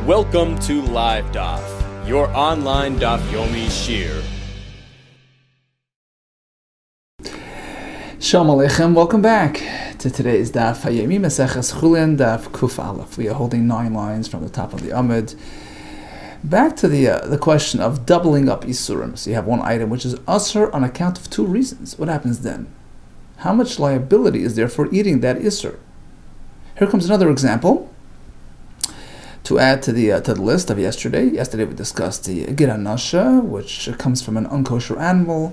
Welcome to LiveDaf, your online Daf Yomi Shir. Shalom Aleichem, welcome back to today's Daf Hayomi Maseches CHULLIN Daf Kuf Aleph. We are holding 9 lines from the top of the Amud. Back to the question of doubling up Isurim. So you have one item which is Asr on account of 2 reasons. What happens then? How much liability is there for eating that Isur? Here comes another example to add to the list of yesterday. Yesterday we discussed the Giranasha, which comes from an unkosher animal.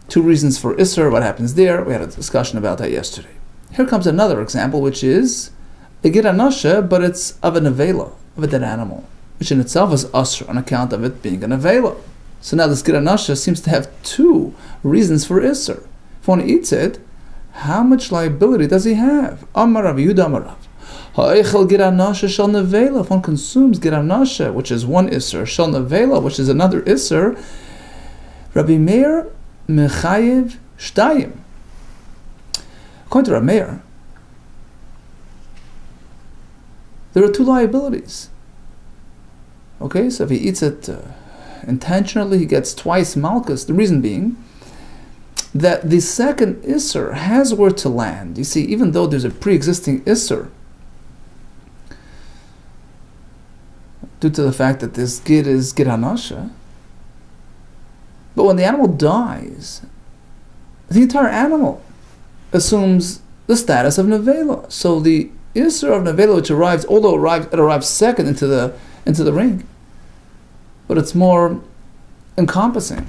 2 reasons for Isser, what happens there. We had a discussion about that yesterday. Here comes another example, which is a Giranasha, but it's of an Avela, of a dead animal, which in itself is Asr on account of it being an Avela. So now this Giranasha seems to have 2 reasons for Isser. If one eats it, how much liability does he have? Amar Rav Yehuda Amar Rav. Ha'echel Giranasha shel nevela. If one consumes Giranasha, which is one Isser, shel nevela, which is another Isser, Rabbi Meir mechayev shtayim. According to Rabbi Meir, there are 2 liabilities. Okay, so if he eats it intentionally, he gets twice malchus. The reason being that the second Isser has where to land. You see, even though there's a pre-existing Isser, due to the fact that this gid is Giranasha, but when the animal dies, the entire animal assumes the status of Nevela. So the Isser of Nevela, which arrives, although it arrives second into the ring, but it's more encompassing.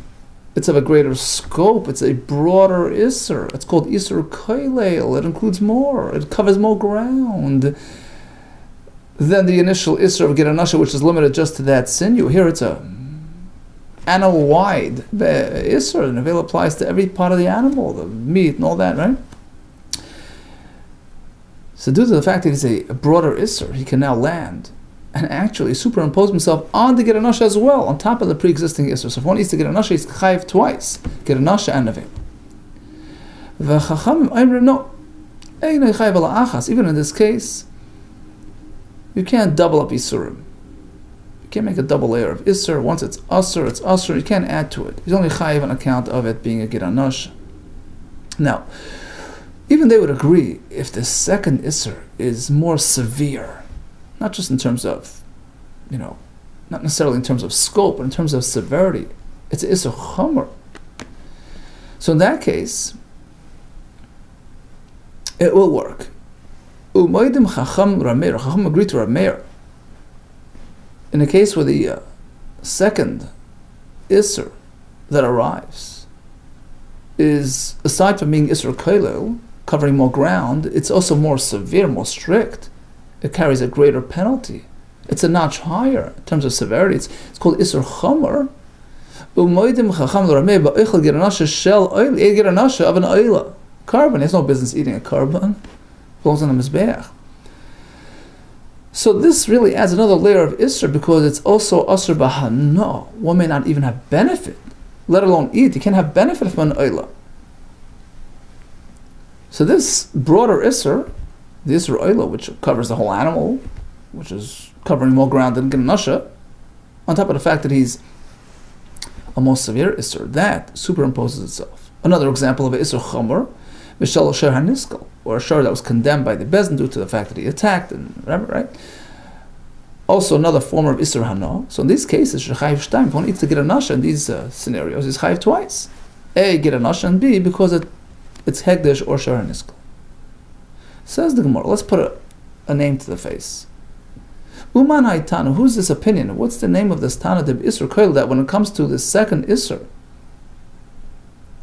It's of a greater scope. It's a broader Isser. It's called Isser Koilel. It includes more. It covers more ground than the initial Isser of Giranasha, which is limited just to that sinew. Here it's a animal-wide Isser, and Nevela applies to every part of the animal, the meat and all that, right? So due to the fact that he's a broader Isser, he can now land and actually superimpose himself on the Giranasha as well, on top of the pre-existing Isser. So if one eats the Giranasha, he's chayiv twice, Giranasha and Nevela. V'chachamim ayimrim, no, einay chayiv ala achas. Even in this case, you can't double up Isurim. You can't make a double layer of Isser. Once it's Asr, you can't add to it. He's only chayiv on account of it being a Giranasha. Now, even they would agree if the second Isser is more severe, not just in terms of, not necessarily in terms of scope, but in terms of severity. It's an Isser Chomer. So in that case, it will work. Chacham agreed to Rav Meir. In a case where the second Isser that arrives is, aside from being Isser Koilel, covering more ground, it's also more severe, more strict. It carries a greater penalty. It's a notch higher in terms of severity. It's called Isser Chomer. Of an oila. Carbon. He has no business eating a carbon. Belongs on the mizbeach. So this really adds another layer of Isser, because it's also Asr Bahano. One may not even have benefit, let alone eat. You can't have benefit from an oila. So this broader Isser, the Isser Oila, which covers the whole animal, which is covering more ground than Giranasha, on top of the fact that he's a more severe Isser, that superimposes itself. Another example of an Isser Chomer, Mishal Asher HaNiskal, or a shor that was condemned by the Bezdin due to the fact that he attacked and whatever, right? Also another form of Isser Hano. So in these cases, Shechayiv Shtayim, if one eats the Giranasha in these scenarios, he's Chayiv twice. A, Giranasha, and B, because it's Hegdesh or Shor HaNiskal. Says the Gemara, let's put a name to the face. Uman Haitanu, who's this opinion? What's the name of this Tana, the Isser Koil, that when it comes to the second Isser,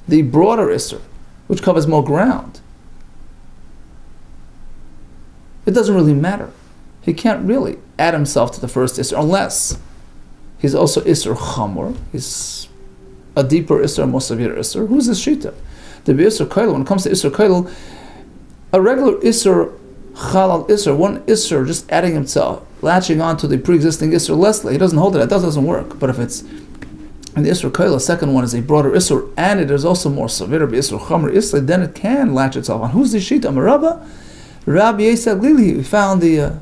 the broader Isser, which covers more ground, it doesn't really matter. He can't really add himself to the first Isser unless he's also Isser Chamor, he's a deeper Isser, a more severe Isser. Who's this Shita? The Isser Koil, when it comes to Isser Koil, a regular Isser Chalal Isser, one Isser just adding himself, latching on to the pre-existing Isser Leslie, he doesn't hold it, that doesn't work. But if it's in the Isser Koil, the second one is a broader Isser, and it is also more severe, Isser Chomer Isser, then it can latch itself on. Who's the Shita? Amarabba? Rabbi Yisrael Glili, we found the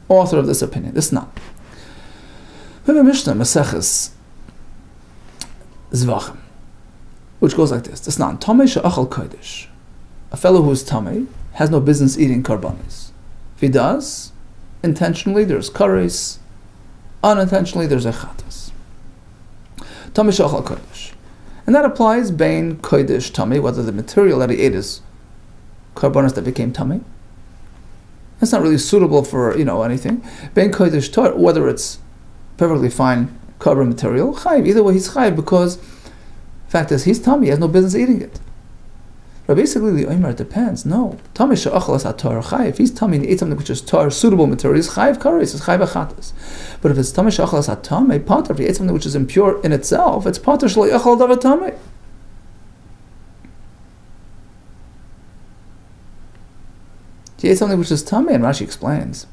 author of this opinion. This is not. We have a Mishnah, Maseches Zvachim, which goes like this. It's not Tamei she'achal kodesh. A fellow who is Tamei has no business eating karbanis. If he does, intentionally there's kares, unintentionally there's echatas. Tamei she'achal kodesh. And that applies bein kodesh tamei, whether the material that he ate is karbanis that became tamei. It's not really suitable for, anything. Bein kodesh tor, whether it's perfectly fine carbon material, chayiv. Either way, he's chayiv because the fact is he's tamei, he has no business eating it. But basically, the oimer, it depends. No, tamei she'achal as hator chayiv. If he's tamei and he ate something which is tar, suitable material, he's chayiv kares, it's chayiv achatas. But if it's tamei she'achal as hatamei pater, if he ate something which is impure in itself, it's pater shelo yachal davar tamei. He ate something which is tamei, and Rashi explains.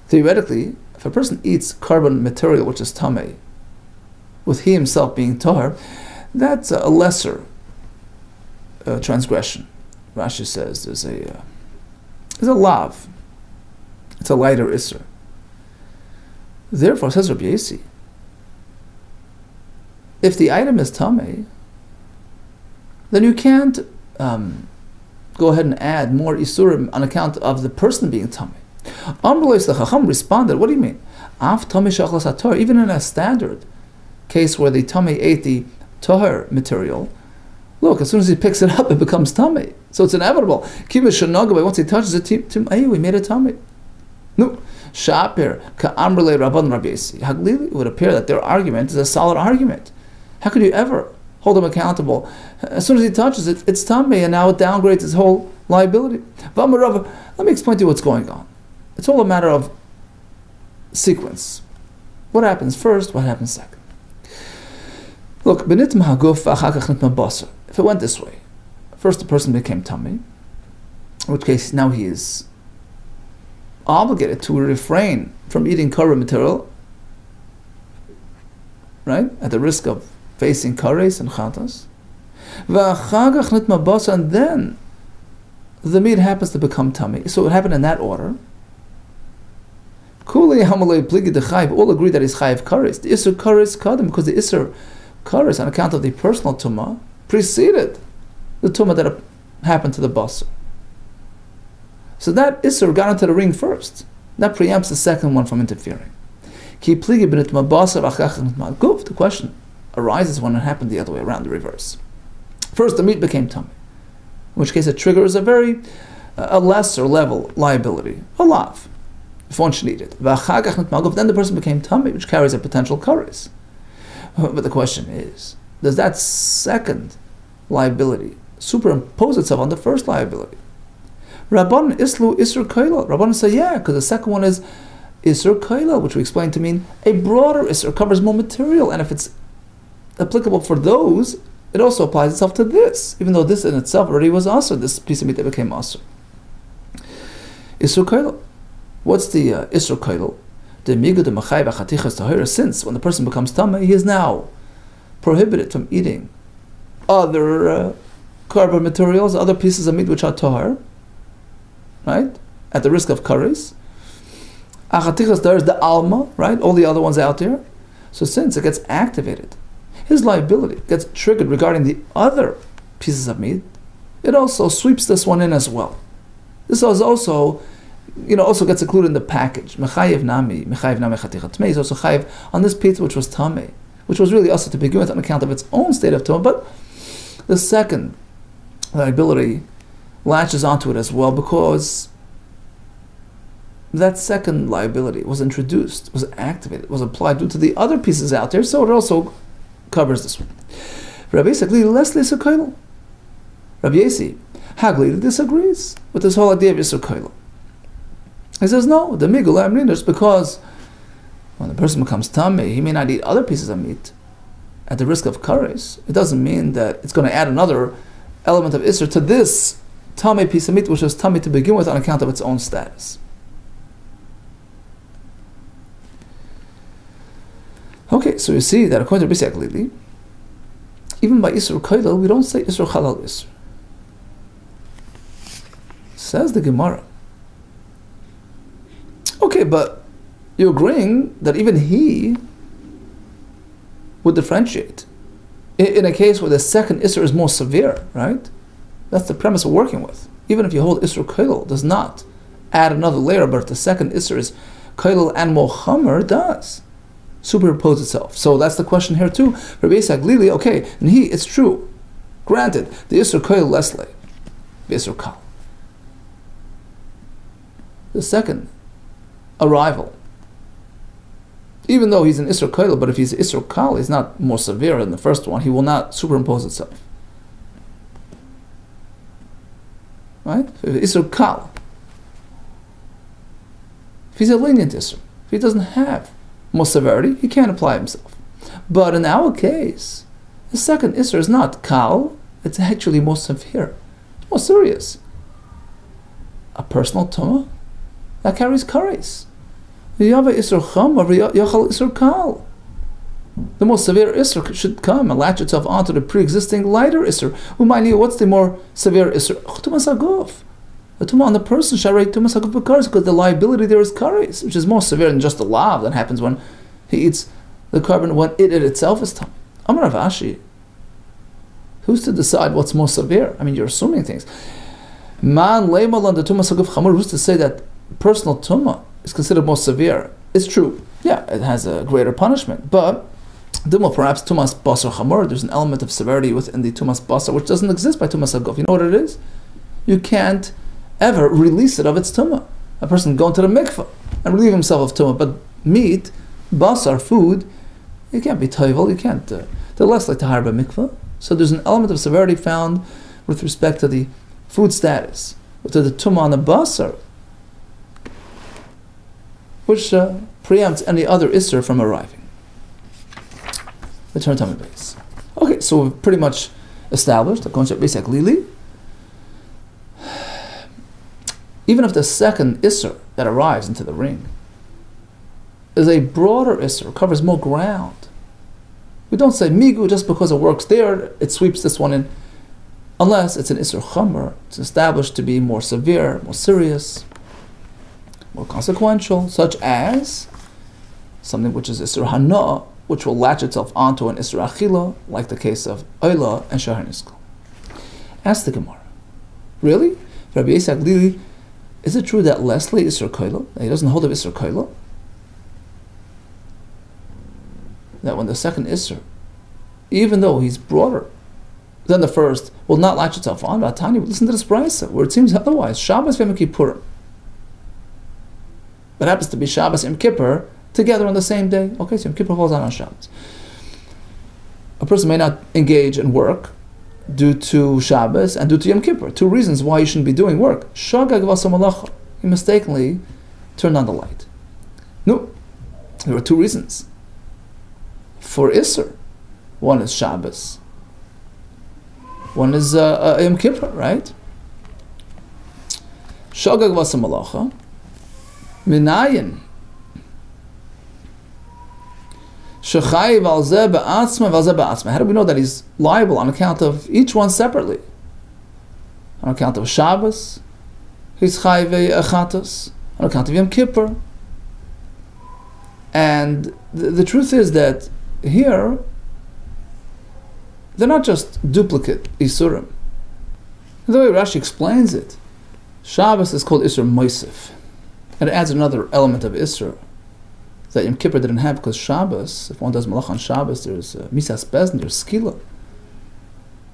Theoretically, if a person eats carbon material which is tamei, with he himself being tar, that's a lesser transgression. Rashi says there's a lav. It's a lighter isser. Therefore, says Rabbi Yossi, if the item is tamei, then you can't go ahead and add more isurim on account of the person being tamei. Amrullah, the Chacham responded, what do you mean? Af tamei she'achal hator, even in a standard case where the tamei ate the tahar material, look, as soon as he picks it up, it becomes tamei. So it's inevitable. Kiva shenagah, once he touches it, we made it tamei. No, shapir ka'amrullah rabban Rabbi Yossi. Haglili, it would appear that their argument is a solid argument. How could you ever hold him accountable? As soon as he touches it, it's tamei, and now it downgrades his whole liability. Let me explain to you what's going on. It's all a matter of sequence. What happens first? What happens second? Look, if it went this way, first the person became tamei, in which case now he is obligated to refrain from eating korban material, right, at the risk of facing kares and chatas. And then the meat happens to become tamei. So it happened in that order. All agree that he's chayiv kares. The isur kares kadam, because the isur kares, on account of the personal tumah, preceded the tumah that happened to the basar. So that isur got into the ring first. That preempts the second one from interfering. The question arises when it happened the other way around, the reverse. First, the meat became tamei, in which case it triggers a lesser level liability, a lav, if one should eat it. Then the person became tamei, which carries a potential kares. But the question is, does that second liability superimpose itself on the first liability? Rabban islu isur koila. Rabban say, yeah, because the second one is isur koila, which we explained to mean a broader isur, covers more material, and if it's applicable for those, it also applies itself to this, even though this in itself already was asur, this piece of meat that became asur. Isur koila. What's the isur koila? Since when the person becomes tamei, he is now prohibited from eating other carbon materials, other pieces of meat which are tahar, right? At the risk of kares. There is the alma, right? All the other ones out there. So since it gets activated, his liability gets triggered regarding the other pieces of meat, it also sweeps this one in as well. This is also gets included in the package. Mechayev nami chaticha tmei is also chayev on this pizza which was tamei, which was really also to begin with on account of its own state of tumah, but the second liability latches onto it as well because that second liability was introduced, was activated, was applied due to the other pieces out there, so it also covers this one. Rabbi Yossi, less isur koila. Rabbi Yossi, Hagli disagrees with this whole idea of isur koila. He says, no, the migul amrinus, because when the person becomes tamei, he may not eat other pieces of meat at the risk of kares. It doesn't mean that it's going to add another element of isur to this tamei piece of meat, which was tamei to begin with on account of its own status. Okay, so you see that according to Rabbi Yossi, even by isur koila, we don't say isur halal isur. Says the Gemara. Okay, but you're agreeing that even he would differentiate. In a case where the second Isser is more severe, right? That's the premise we're working with. Even if you hold Isser Koilel does not add another layer, but if the second Isser is Koilel and more Chomer, it does superimpose itself. So that's the question here too. For Beisak Lili, okay, and it's true. Granted, the Isser Koilel Leslie, the Isser Kal. The second arrival, even though he's an Isser Koilel, but if he's Isser Kal, he's not more severe than the first one, he will not superimpose itself. Right? Isser Kal. If he's a lenient Isser, if he doesn't have more severity, he can't apply himself. But in our case, the second Isser is not Kal, it's actually more severe, it's more serious. A personal tumah that carries kares. Yava Isser Cham or Yachal Isser Kal. The most severe Isser should come and latch itself onto the pre-existing lighter Isser. What's the more severe Isser? Tumas Aguf. The tumah on the person, Sharei Tumas Aguf B'kares, because the liability there is kares, which is more severe than just the lav that happens when he eats the carbon, when it itself is tum. Amar Rav Ashi. Who's to decide what's more severe? I mean, you're assuming things. Man leimal on the Tumas Aguf Chamor, who's to say that personal tumah is considered more severe? It's true. Yeah, it has a greater punishment, but perhaps Tumas Basar Chamor, there's an element of severity within the Tumas Basar which doesn't exist by Tumas Aguf. You know what it is? You can't ever release it of its tumah. A person can go into the mikveh and relieve himself of tumah, but meat, basar, food, you can't be toivel, you can't. They're less like tahar mikveh. So there's an element of severity found with respect to the food status, to the tumah on the basar, which preempts any other isser from arriving. Return to my base. Okay, so we've pretty much established the concept Beisak Lili. Even if the second Isser that arrives into the ring is a broader Isser, covers more ground, we don't say Migu just because it works there, it sweeps this one in, unless it's an Isser Chomer, it's established to be more severe, more serious, more consequential, such as something which is Isser Hana, which will latch itself onto an Isser Achila, like the case of Oila and Shahar Niskal. Ask the Gemara, really? Rabbi Yisak Lili, is it true that Leslie Isser Koilel, that he doesn't hold of Isser Koilel? That when the second Isser, even though he's broader than the first, will not latch itself on. Tanya, listen to this brisa, where it seems otherwise. Shabbos Yom Kippur. It happens to be Shabbos and Yom Kippur together on the same day. Okay, so Yom Kippur falls out on Shabbos. A person may not engage in work due to Shabbos and due to Yom Kippur. Two reasons why you shouldn't be doing work. Shagag v'asamalacha. He mistakenly turned on the light. No, there are two reasons. For Isser, one is Shabbos, one is Yom Kippur, right? Shagag v'asamalacha. Minayin. How do we know that he's liable on account of each one separately? On account of Shabbos, he's chayv achatos. On account of Yom Kippur. And the truth is that here, they're not just duplicate Isurim. The way Rashi explains it, Shabbos is called Isur Moisef. And it adds another element of Isur that Yom Kippur didn't have, because Shabbos, if one does malach on Shabbos, there's misas bezin, there's skila,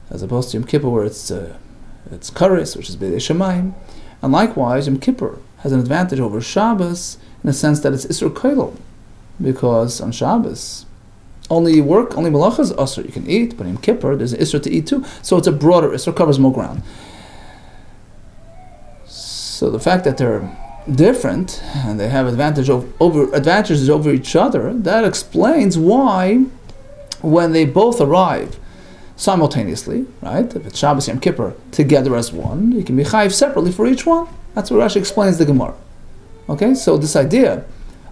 as opposed to Yom Kippur where it's kares, which is b'dei shemayim, and likewise Yom Kippur has an advantage over Shabbos in the sense that it's isur koilel, because on Shabbos only malach is asur, you can eat, but in Yom Kippur there's an isur to eat too, so it's a broader isur, covers more ground. So the fact that they're different and they have advantages over each other, that explains why when they both arrive simultaneously, right, if it's Shabbos and Yom Kippur together as one, you can be chayiv separately for each one. That's what Rashi explains the Gemara. Okay, so this idea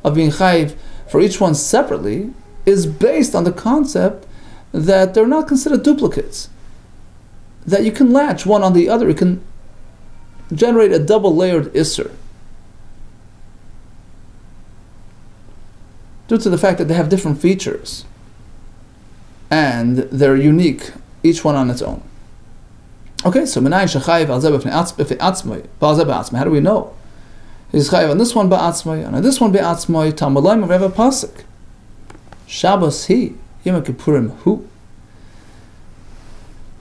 of being chayiv for each one separately is based on the concept that they're not considered duplicates, that you can latch one on the other, you can generate a double layered isser due to the fact that they have different features. and they're unique, each one on its own. Okay, so how do we know? He's chayiv on this one ba'atzmai, and on this one ba'atzmai. Talmud Laim, we have a pasuk. Shabbos hi, Yom Kippurim hu.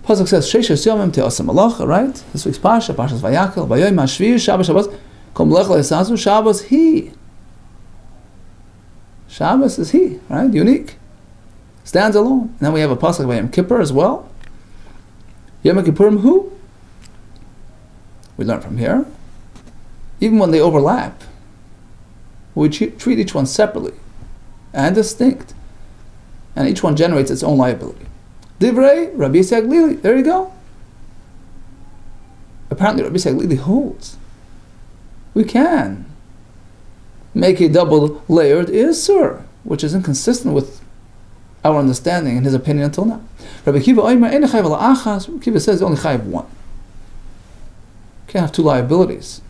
Pasuk says Sheishes Yomim te'asem malacha, right? This week's parsha, Parshas Vayakel, Vayom Hashvi, Shabbos, Kom Lech Le'esazu, Shabbos hi. Shabbos is he, right? Unique, stands alone. And then we have a pasuk by Yom Kippur as well. Yom Kippurim hu. We learn from here. Even when they overlap, we treat each one separately and distinct, and each one generates its own liability. Divrei Rabbi Yisrael Glili. There you go. Apparently, Rabbi Yisrael Glili holds we can make a double-layered isur, which is inconsistent with our understanding and his opinion until now. Rabbi Kiva says only chayiv one. You can't have two liabilities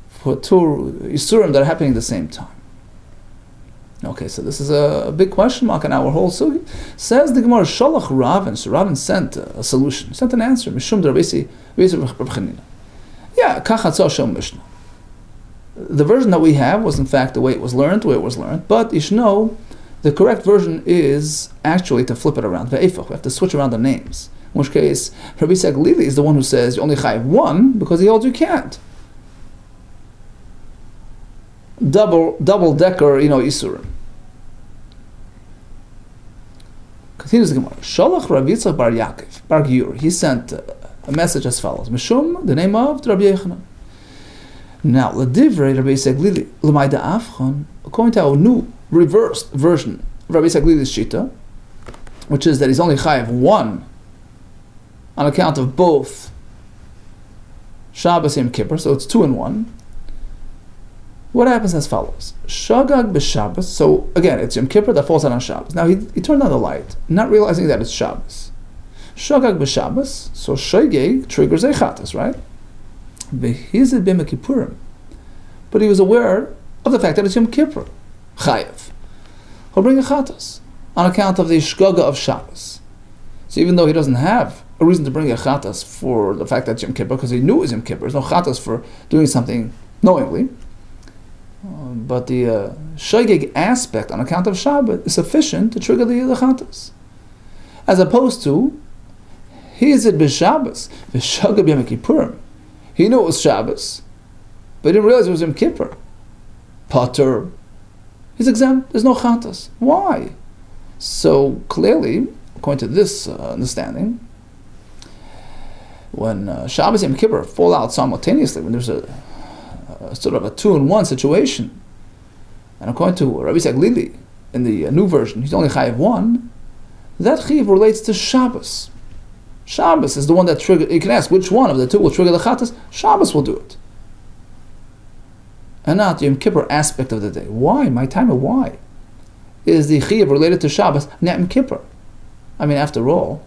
for two isurim that are happening at the same time. Okay, so this is a big question mark in our whole sugi. Says the Gemara, Shalach Ravin. So Ravin sent a solution, sent an answer. Mishum Rabbi yeah, Kachatza Shel Mishnah. The version that we have was in fact the way it was learned, but you should know the correct version is actually to flip it around. We have to switch around the names. In which case, Rabbi Yisrael Glili is the one who says you only chayiv one because he holds you can't. Double decker, isurim. Continues the Gemara. Shalach Rabbi Yitzchak bar Yaakov bar Giur. He sent a message as follows: Mishum, the name of Rabbi Yechanan. Now, Ledivrei Rabbi Yisrael Glili l'mayda afchon, according to our new reversed version of Rabbi Yisrael Glili's shita, which is that he's only chayiv one on account of both Shabbos and Yom Kippur, so it's 2 in 1. What happens as follows: Shagag b'Shabbos. So again, it's Yom Kippur that falls out on Shabbos. Now he turned on the light, not realizing that it's Shabbos. Shagag b'Shabbos. So shogeg triggers a chatas, right? V'hizid b'Yom Kippurim. But he was aware of the fact that it's Yom Kippur. Chayev. He'll bring a chatas on account of the shgaga of Shabbos. So even though he doesn't have a reason to bring a chatas for the fact that it's Yom Kippur, because he knew it was Yom Kippur, there's no chatas for doing something knowingly. But the shogeg aspect on account of Shabbat is sufficient to trigger the chatas, as opposed to he is it b'Shabbos v'shogeg b'Yom Kippurim. He knew it was Shabbos, but he didn't realize it was Yom Kippur. Pater, he's exempt. There's no chatas. Why? So clearly, according to this understanding, when Shabbos and Yom Kippur fall out simultaneously, when there's a sort of a 2 in 1 situation, and according to Rabbi Yisrael Glili in the new version, he's only chayiv 1. That chayiv relates to Shabbos. Shabbos is the one that triggers. You can ask which one of the two will trigger the chatas. Shabbos will do it, and not the Yom Kippur aspect of the day. Why? My time of why is the chayiv related to Shabbos, not Yom Kippur? I mean, after all,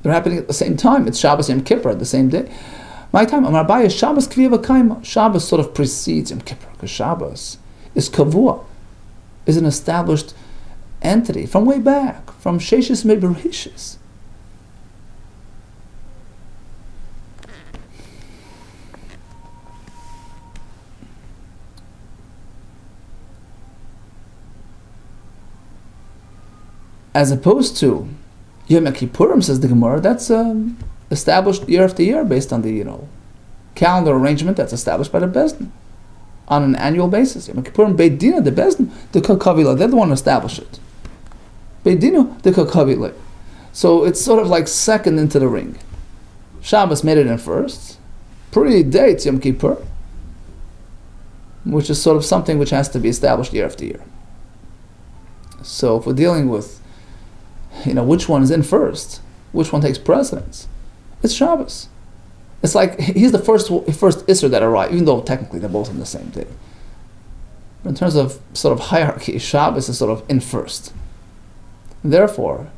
they're happening at the same time. It's Shabbos and Yom Kippur at the same day. My time, Amar Abaye, Shabbos kviya v'kaima. Shabbos sort of precedes Yom Kippur, because Shabbos is kavua, is an established entity from way back, from Sheshis Meberishis. As opposed to Yom Kippurim, says the Gemara, that's established year after year based on the calendar arrangement that's established by the Bezdin on an annual basis. Yom Kippurim Beit Dina, the Bezdin, the Kakavila, they're the one who established it. Beit Dina, the Kakavila. So it's sort of like second into the ring. Shabbos made it in first, predates Yom Kippur, which is sort of something which has to be established year after year. So if we're dealing with which one is in first, which one takes precedence, it's Shabbos. It's like he's the first Isser that arrived, even though technically they're both on the same day. But in terms of sort of hierarchy, Shabbos is sort of in first. Therefore,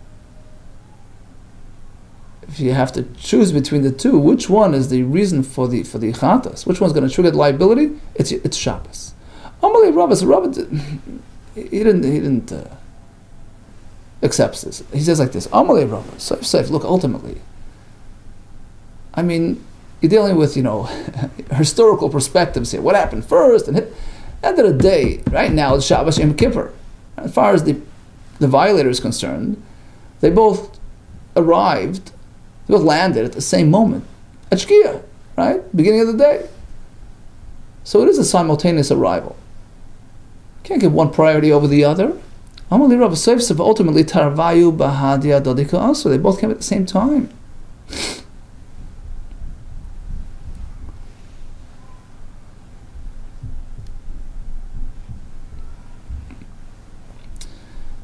if you have to choose between the two, which one is the reason for the chatas? Which one's going to trigger the liability? It's Shabbos. Amalei Rabbah, he didn't accepts this. He says like this, Amalei Rabba, Saif, look, ultimately, I mean, you're dealing with, historical perspectives here. What happened first? And at the end of the day, right now, it's Shabbos Yom Kippur. As far as the violator is concerned, they both arrived, they both landed at the same moment, at Shkia, right? Beginning of the day. So it is a simultaneous arrival. You can't give one priority over the other. Ultimately, Tarvayu Bahadia Dodika also. They both came at the same time.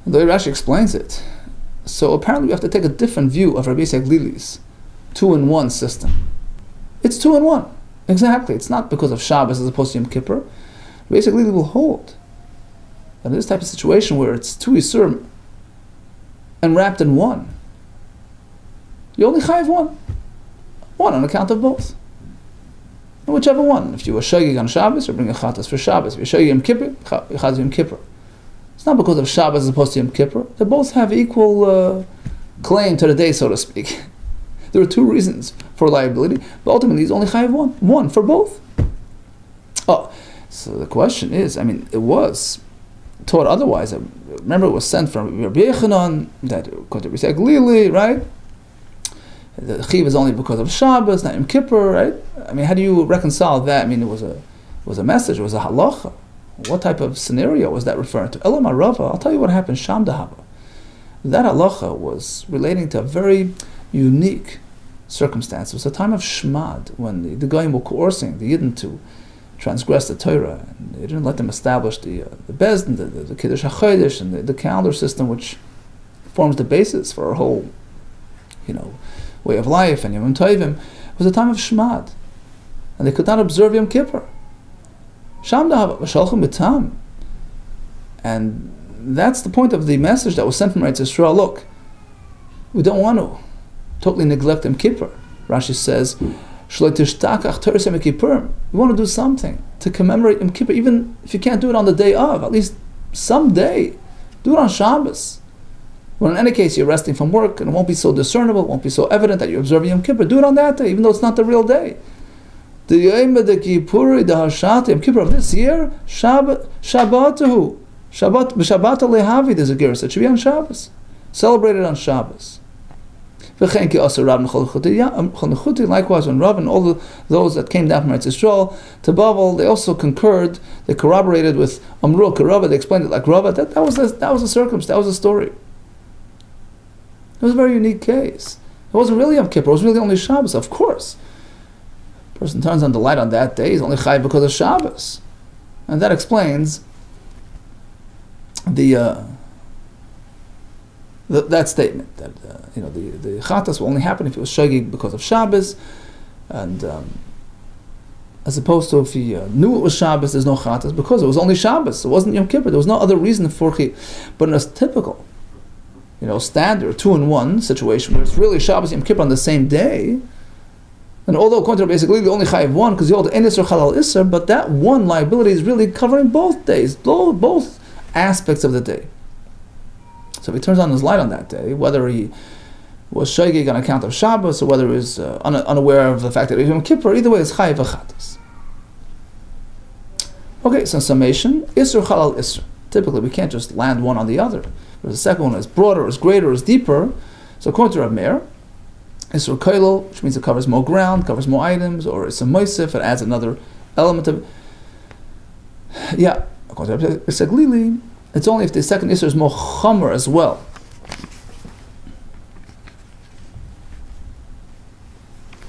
The Rashi explains it. So apparently we have to take a different view of Rabbi Yisrael Glili's 2-in-1 system. It's 2-in-1. Exactly. It's not because of Shabbos as opposed to Yom Kippur. Rabbi Yisrael Glili will hold that in this type of situation where it's 2 Yisurim and wrapped in one, you only chayav one. One on account of both. And whichever one. If you were shogeg on Shabbos, you bring a chatas for Shabbos. If you're shogeg Yom Kippur, chatas Yom Kippur. It's not because of Shabbos as opposed to Yom Kippur. They both have equal claim to the day, so to speak. There are 2 reasons for liability, but ultimately he's only chayav one for both. Oh, so the question is, I mean, it was taught otherwise. Remember, it was sent from Rabbi Yechanan, that according to Rabbi Glili, right? The chiv is only because of Shabbos, not Yom Kippur, right? I mean, how do you reconcile that? I mean, it was a message, it was a halacha. What type of scenario was that referring to? Elam Arava, I'll tell you what happened, Sham Dahaba. That halacha was relating to a very unique circumstance. It was a time of Shmad, when the Goyim were coercing the Yidden to transgress the Torah, and they didn't let them establish the Bezdin, the Kiddush HaChodesh, and the calendar system, which forms the basis for our whole, way of life, and Yom Tovim. It was a time of Shmad, and they could not observe Yom Kippur. Sham Dahaba V'shalchum B'tam. And that's the point of the message that was sent from Eretz Yisrael. Look, we don't want to totally neglect Yom Kippur. Rashi says, we want to do something to commemorate Yom Kippur, even if you can't do it on the day of, at least someday. Do it on Shabbos. When in any case you're resting from work and it won't be so discernible, it won't be so evident that you're observing Yom Kippur. Do it on that day, even though it's not the real day. The Yom Kippur of this year, Shabbatahu. Shabbat lehavi, there's a gerus. It should be on Shabbos. Celebrated on Shabbos. Likewise, when Rav and all those that came down from Eretz Yisrael to Bavli, they also concurred, they corroborated with Amru Karava, they explained it like Rava. That was a circumstance, that was a story. It was a very unique case. It wasn't really Yom Kippur, it was really only Shabbos, of course. A person turns on the light on that day, he's only chayav because of Shabbos. And that explains that statement that the chatas will only happen if it was shogeg because of Shabbos, and as opposed to if he knew it was Shabbos, there's no chatas because it was only Shabbos. It wasn't Yom Kippur. There was no other reason for chi. But in a typical, standard 2-in-1 situation where it's really Shabbos Yom Kippur on the same day, and although according to basically the only chayav one because you hold en isser chalal isser, but that one liability is really covering both days, both aspects of the day. So if he turns on his light on that day, whether he was shogeg on account of Shabbos or whether he was unaware of the fact that he was Yom Kippur, either way it's chayav v'chatas. Okay, so in summation, isser chalal isser. Typically we can't just land one on the other. Whereas the second one is broader, is greater, is deeper. So according to Rav Meir, isser koilel, which means it covers more ground, covers more items, or it's a moisif, it adds another element of. Yeah, according to Rabbi Glili, it's only if the second isser is more chomer as well.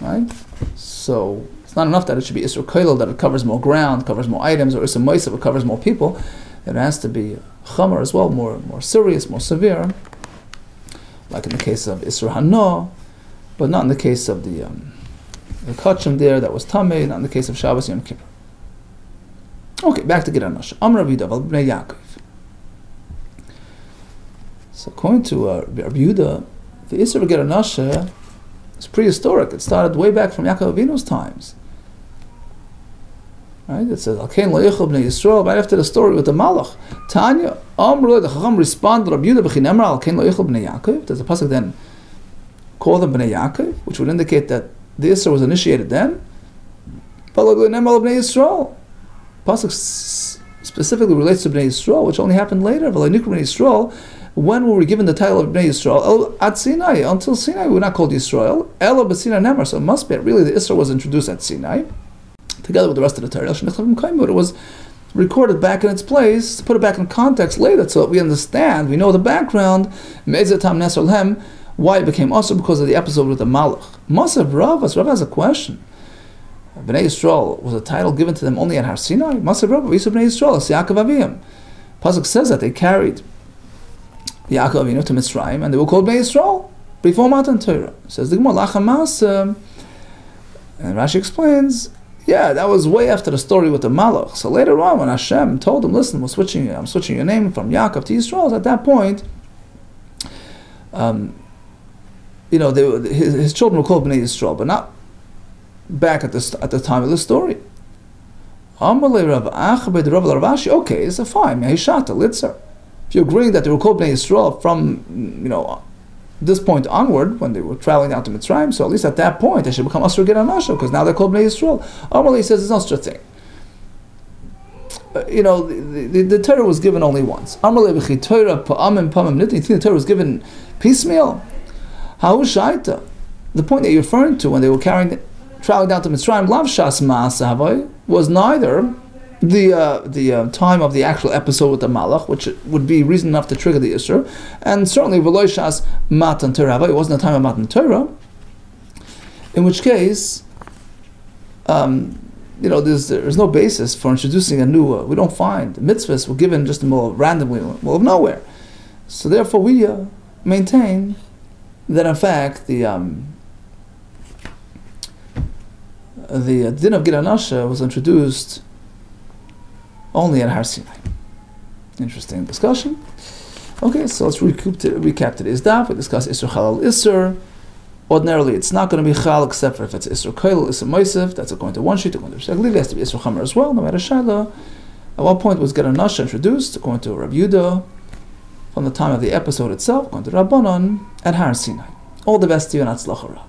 Right? So it's not enough that it should be isser koilel, that it covers more ground, covers more items, or isser moisif, it covers more people. It has to be chomer as well, more serious, more severe, like in the case of isser hano, but not in the case of the kachim there that was tamei, not in the case of Shabbos Yom Kippur. Okay, back to Geranash. Amar Rabbi Yudah b'nei Yaakov. So according to Rabbi Yehuda, the Isser of Geranash is prehistoric. It started way back from Yaakov Avinu's times. Right? It says, Al-Kain Lo-Yichel B'nei Yisrael, right after the story with the Malach. Tanya, Amru, the Chacham responded, Rabbi Yehuda B'chin Emra, Al-Kain Lo-Yichel B'nei Yaakov. Does the pasuk then call them B'nei Yaakov, which would indicate that the Isra was initiated then? But B'nei Yisrael. Pasuk specifically relates to B'nei Yisrael, which only happened later. B'nei Yisrael. When were we given the title of Bnei Yisrael? At Sinai. Until Sinai, we were not called Yisrael. Elo b'Sinai Nemar. So it must be really the Isra was introduced at Sinai, together with the rest of the Torah. But it was recorded back in its place to put it back in context later, so that we understand. We know the background. Why it became Asr, because of the episode with the Malach. Masav Rav has a question. Bnei Yisrael, was a title given to them only at Har Sinai? Masav Rav, Yisrael Bnei Yisrael, it's Yaakov Aviyim. Pasuk says that they carried Yaakov Avinu to Mitzrayim, and they were called Bnei Yisrael before Matan Torah. Says the Gemara, Lachamas, and Rashi explains, yeah, that was way after the story with the Malach. So later on, when Hashem told him, listen, I'm switching your name from Yaakov to Yisrael, at that point, his children were called Bnei Yisrael, but not back at the time of the story. Okay, so fine. If you're agreeing that they were called Bnei Yisrael from, this point onward, when they were traveling down to Mitzrayim, so at least at that point they should become Asur Gid Anasha, because now they're called Bnei Yisrael. Amalei says there's no such a thing. The Torah was given only once. Amalei v'chi Torah pa'amim pa'amim nitin. You think the Torah was given piecemeal? Ha'u shaita. The point that you're referring to when they were traveling down to Mitzrayim, Lav Shas Ma'aseh was neither the time of the actual episode with the Malach, which would be reason enough to trigger the Isser, and certainly V'lo Shas Matan Torah, it wasn't the time of Matan Torah, in which case, there's no basis for introducing a new, we don't find, mitzvahs were given just more randomly, well, of nowhere. So therefore we maintain that in fact the din of Gid Anasha was introduced only at Har Sinai. Interesting discussion. Okay, so let's recap today's daf. We discussed Isser Chalal Isser. Ordinarily, it's not going to be Chal except for if it's Isser Koil, Isser Moisef. That's according to one sheet. According to Shagli, it has to be Isser Chamer as well. No matter Shaila. At what point was Gid Anasha introduced? According to Rabbi Yehuda, from the time of the episode itself. According to Rabbanon at Har Sinai. All the best to you and Atzlacha.